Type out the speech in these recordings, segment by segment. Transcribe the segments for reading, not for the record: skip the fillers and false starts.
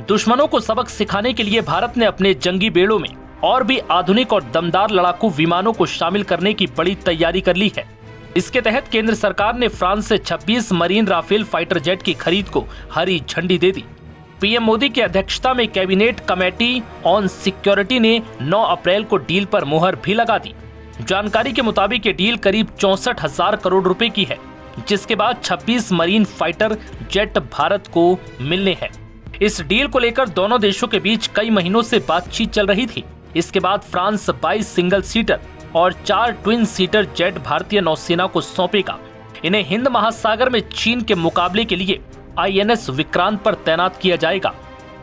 दुश्मनों को सबक सिखाने के लिए भारत ने अपने जंगी बेड़ों में और भी आधुनिक और दमदार लड़ाकू विमानों को शामिल करने की बड़ी तैयारी कर ली है। इसके तहत केंद्र सरकार ने फ्रांस से 26 मरीन राफेल फाइटर जेट की खरीद को हरी झंडी दे दी। पीएम मोदी की अध्यक्षता में कैबिनेट कमेटी ऑन सिक्योरिटी ने 9 अप्रैल को डील पर मुहर भी लगा दी। जानकारी के मुताबिक ये डील करीब 64,000 करोड़ रुपए की है, जिसके बाद 26 मरीन फाइटर जेट भारत को मिलने हैं। इस डील को लेकर दोनों देशों के बीच कई महीनों से बातचीत चल रही थी। इसके बाद फ्रांस 22 सिंगल सीटर और 4 ट्विन सीटर जेट भारतीय नौसेना को सौंपेगा। इन्हें हिंद महासागर में चीन के मुकाबले के लिए INS विक्रांत पर तैनात किया जाएगा।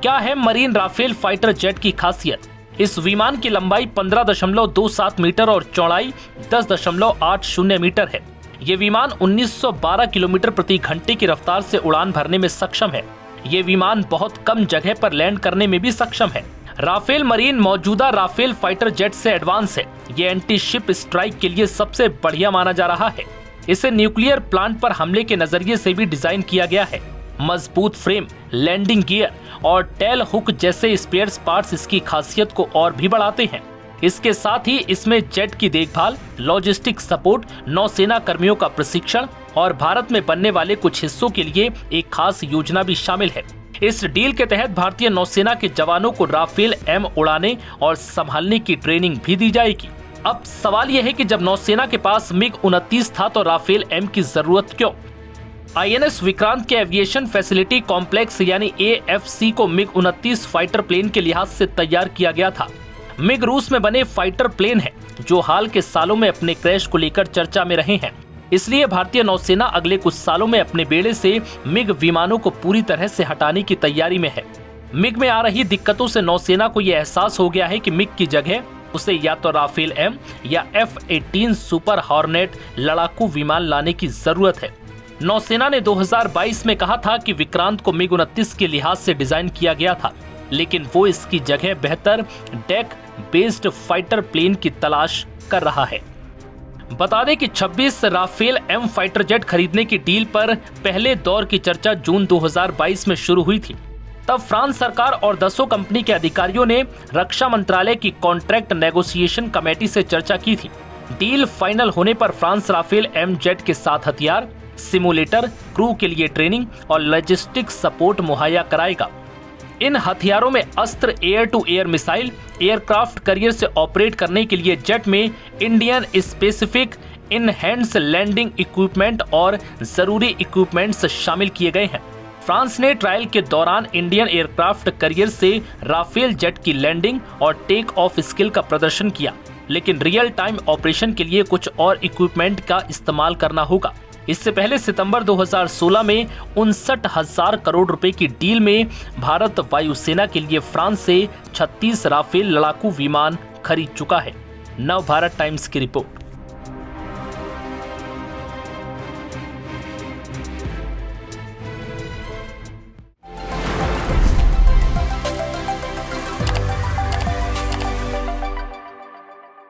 क्या है मरीन राफेल फाइटर जेट की खासियत? इस विमान की लंबाई 15.27 मीटर और चौड़ाई 10.80 मीटर है। ये विमान 1912 किलोमीटर प्रति घंटे की रफ्तार से उड़ान भरने में सक्षम है। ये विमान बहुत कम जगह पर लैंड करने में भी सक्षम है। राफेल मरीन मौजूदा राफेल फाइटर जेट से एडवांस है। ये एंटी शिप स्ट्राइक के लिए सबसे बढ़िया माना जा रहा है। इसे न्यूक्लियर प्लांट पर हमले के नजरिए से भी डिजाइन किया गया है। मजबूत फ्रेम, लैंडिंग गियर और टेल हुक जैसे स्पेयर पार्ट्स इसकी खासियत को और भी बढ़ाते हैं। इसके साथ ही इसमें जेट की देखभाल, लॉजिस्टिक सपोर्ट, नौसेना कर्मियों का प्रशिक्षण और भारत में बनने वाले कुछ हिस्सों के लिए एक खास योजना भी शामिल है। इस डील के तहत भारतीय नौसेना के जवानों को राफेल M उड़ाने और संभालने की ट्रेनिंग भी दी जाएगी। अब सवाल यह है कि जब नौसेना के पास MiG-29 था तो राफेल M की जरूरत क्यों? INS विक्रांत के एविएशन फैसिलिटी कॉम्प्लेक्स यानी AFC को MiG-29 फाइटर प्लेन के लिहाज से तैयार किया गया था। मिग रूस में बने फाइटर प्लेन है जो हाल के सालों में अपने क्रैश को लेकर चर्चा में रहे हैं। इसलिए भारतीय नौसेना अगले कुछ सालों में अपने बेड़े से मिग विमानों को पूरी तरह से हटाने की तैयारी में है। मिग में आ रही दिक्कतों से नौसेना को यह एहसास हो गया है कि मिग की जगह उसे या तो राफेल M या F-18 सुपर हॉर्नेट लड़ाकू विमान लाने की जरूरत है। नौसेना ने 2022 में कहा था कि विक्रांत को MiG-29 के लिहाज से डिजाइन किया गया था, लेकिन वो इसकी जगह बेहतर डेक बेस्ड फाइटर प्लेन की तलाश कर रहा है। बता दें कि 26 राफेल M फाइटर जेट खरीदने की डील पर पहले दौर की चर्चा जून 2022 में शुरू हुई थी। तब फ्रांस सरकार और 10 कंपनी के अधिकारियों ने रक्षा मंत्रालय की कॉन्ट्रैक्ट नेगोशिएशन कमेटी से चर्चा की थी। डील फाइनल होने पर फ्रांस राफेल M जेट के साथ हथियार, सिमुलेटर, क्रू के लिए ट्रेनिंग और लॉजिस्टिक सपोर्ट मुहैया कराएगा। इन हथियारों में अस्त्र, air to air missile, aircraft carrier से ऑपरेट करने के लिए जेट में इंडियन स्पेसिफिक इनहैंड्स लैंडिंग इक्विपमेंट और जरूरी इक्विपमेंट्स शामिल किए गए हैं। फ्रांस ने ट्रायल के दौरान इंडियन एयरक्राफ्ट कैरियर से राफेल जेट की लैंडिंग और टेक ऑफ स्किल का प्रदर्शन किया, लेकिन रियल टाइम ऑपरेशन के लिए कुछ और इक्विपमेंट का इस्तेमाल करना होगा। इससे पहले सितंबर 2016 में 59,000 करोड़ रुपए की डील में भारत वायुसेना के लिए फ्रांस से 36 राफेल लड़ाकू विमान खरीद चुका है। नव भारत टाइम्स की रिपोर्ट।